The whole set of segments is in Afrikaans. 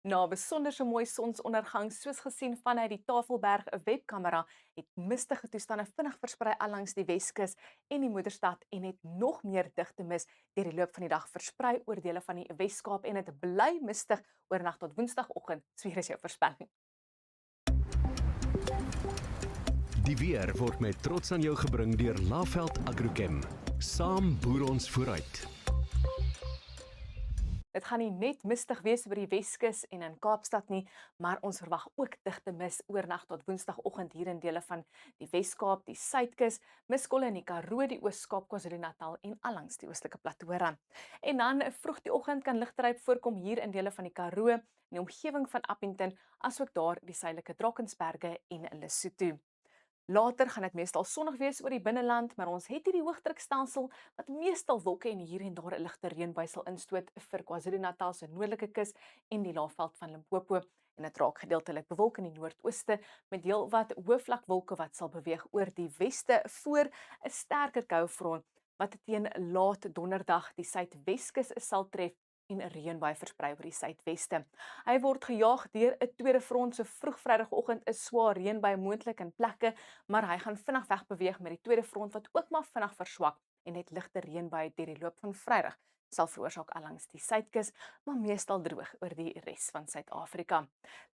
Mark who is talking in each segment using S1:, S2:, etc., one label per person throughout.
S1: Na 'n besonderse mooi sonsondergang soos gesien vanuit die Tafelberg 'n webkamera, het mistige toestande vinnig versprei allangs die Weskus en die moederstad en het nog meer digte mis deur die loop van die dag versprei oor dele van die Weskaap en dit bly mistig oornag tot Woensdagoggend, so hier is jou voorspelling.
S2: Die weer word met trots aan jou gebring deur Laveld Agrochem. Saam boer ons vooruit.
S1: Dit gaan nie net mistig wees oor die Weskus en in Kaapstad nie, maar ons verwag ook digte mis oornag tot Woensdagoggend hier in dele van die Weskaap, die Suidkus, miskolle in die Karoo, die Oos-Kaap, KwaZulu-Natal en allangs die oostelike platoe. En dan vroeg die oggend kan ligdryp voorkom hier in dele van die Karoo, in die omgewing van Appington, asook daar die suidelike Drakensberge en Lesotho. Later gaan dit meestal sonnig wees oor die binneland, maar ons het hierdie hoëdrukstelsel wat meestal wolke en hier en daar 'n ligte reënbui sal instoot vir KwaZulu-Natal se noordelike kus en die laafveld van Limpopo. En dit raak gedeeltelik bewolk in die noordooste met heelwat hoëvlakwolke wat sal beweeg oor die weste voor 'n sterker koufront wat teen laat donderdag die suidweskus sal tref en 'n reënbui versprei oor die suidweste. Hy word gejaag deur 'n tweede front so vroeg Vrydagoggend 'n swaar reënbui moontlik in plekke, maar hy gaan vinnig wegbeweeg met die tweede front wat ook maar vinnig verswak en net ligte reënbui deur die loop van Vrydag sal veroorsaak allangs die suidkus, maar meestal droog oor die res van Suid-Afrika.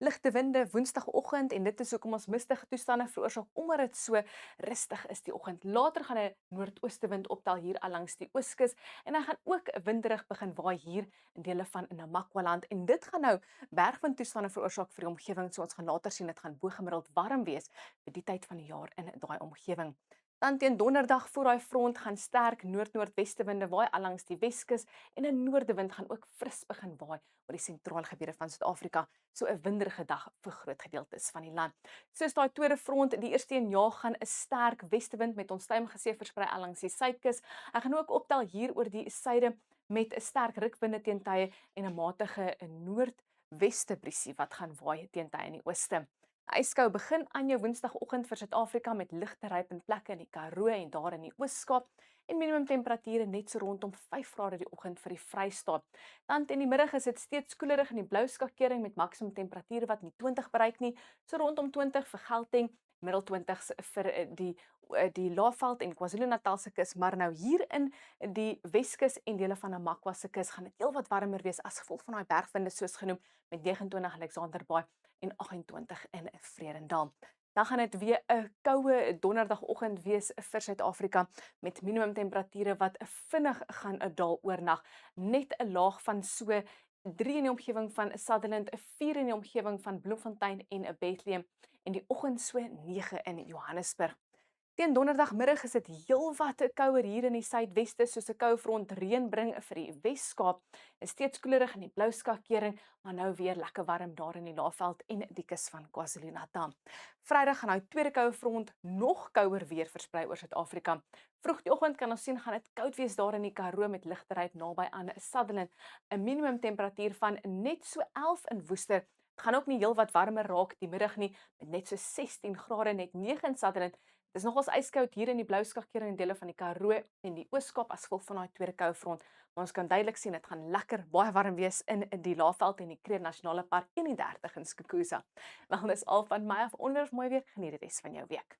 S1: Ligte winde Woensdagoggend en dit is hoekom ons mistige toestande veroorsaak omdat dit so rustig is die oggend. Later gaan 'n noordoostewind optel hier allangs die ooskus en hy gaan ook winderig begin waai hier in dele van Namakwaland en dit gaan nou bergwindtoestande veroorsaak vir die omgewing, so ons gaan later sien dit gaan bo-gemiddeld warm wees vir die tyd van die jaar in daai omgewing. Dan teen donderdag voor daai front gaan sterk noord-noordwestewinde waai allangs die Weskus en 'n noordewind gaan ook fris begin waai oor die sentrale gebiede van Suid-Afrika, so 'n winderige dag vir groot gedeeltes van die land. Soos daai tweede front die eerste een jaag gaan 'n sterk westewind met onstuimige see versprei allangs die suidkus. Hy gaan ook optel hier oor die suide met 'n sterk rukwinde teen tye en 'n matige noordweste briesie wat gaan waai teen tye in die ooste. Yskou begin aan jou Woensdagoggend vir Suid-Afrika met ligte rypende plekke in die Karoo en daar in die Oos-Kaap en minimum temperature net so rondom 5 grade die oggend vir die Vrystaat. Dan teen die middag is dit steeds koelerig in die blou skakering met maksimum temperature wat nie 20 bereik nie, so rondom 20 vir Gauteng, middel 20s vir die Laagveld en KwaZulu-Natal se kus, maar nou hier in die Weskus en dele van Namakwa se kus gaan dit heelwat warmer wees as gevolg van daai bergwinde soos genoem met 29 Alexander Bay en 28 in Vredendal. Dan gaan dit weer 'n koue donderdagoggend wees vir Suid-Afrika met minimum temperature wat vinnig gaan daal oornag. Net 'n laag van so 3 in die omgewing van Sutherland, 'n 4 in die omgewing van Bloemfontein en 'n Bethlehem en die oggend so 9 in Johannesburg. Teen donderdagmiddag is dit heelwat kouer hier in die suidweste soos 'n koue front reën bring vir die Weskaap. Is steeds koelerig in die blou skakering, maar nou weer lekker warm daar in die Laagveld en die kus van KwaZulu-Natal. Vrydag gaan nou tweede koue front nog kouer weer versprei oor Suid-Afrika. Vroeg die oggend kan ons sien gaan dit koud wees daar in die Karoo met ligteryp naby aan Sutherland. 'n Minimum temperatuur van net so 11 in Woester. Dit gaan ook nie heelwat warmer raak die middag nie met net so 16 grade, net 9 in Sutherland. Dit is nogals yskoud hier in die blou skakering in dele van die Karoo en die Oos-Kaap as gevolg van daai tweede koue front. Maar ons kan duidelik sien dit gaan lekker baie warm wees in die Laagveld en die Kruger Nasionale Park en die 30 in Skukuza. Wel, dis al van my af onder mooi weer. Geniet die res van jou week.